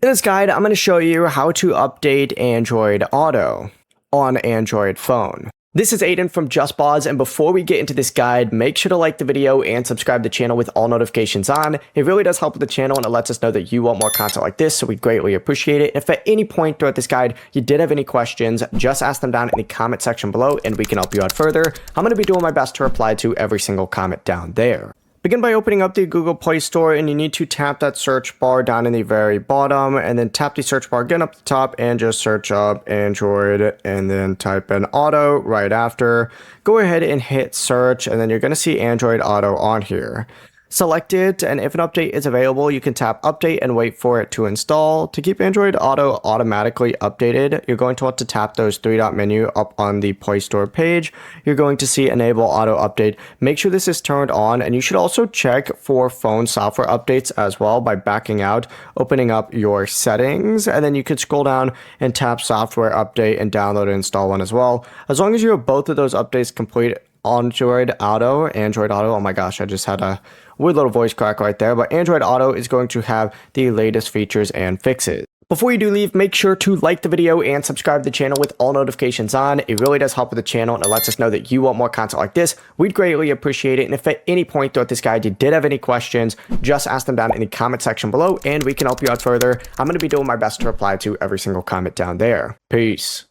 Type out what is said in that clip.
In this guide, I'm going to show you how to update Android Auto on Android phone. This is Aiden from JustBoz, and before we get into this guide, make sure to like the video and subscribe to the channel with all notifications on. It really does help with the channel, and it lets us know that you want more content like this, so we greatly appreciate it. If at any point throughout this guide you did have any questions, just ask them down in the comment section below, and we can help you out further. I'm going to be doing my best to reply to every single comment down there. Begin by opening up the Google Play Store, and you need to tap that search bar down in the very bottom, and then tap the search bar again up the top and just search up Android and then type in Auto right after. Go ahead and hit search, and then you're going to see Android Auto on here. Select it, and if an update is available, you can tap update and wait for it to install. To keep Android Auto automatically updated, you're going to want to tap those three-dot menu up on the Play Store page. You're going to see enable auto update. Make sure this is turned on, and you should also check for phone software updates as well by backing out, opening up your settings, and then you can scroll down and tap software update and download and install one as well. As long as you have both of those updates complete, Android Auto, oh my gosh, I just had a weird little voice crack right there, but Android Auto is going to have the latest features and fixes. Before you do leave, make sure to like the video and subscribe to the channel with all notifications on. It really does help with the channel, and it lets us know that you want more content like this. We'd greatly appreciate it, and if at any point throughout this guide you did have any questions, just ask them down in the comment section below, and we can help you out further. I'm going to be doing my best to reply to every single comment down there. Peace.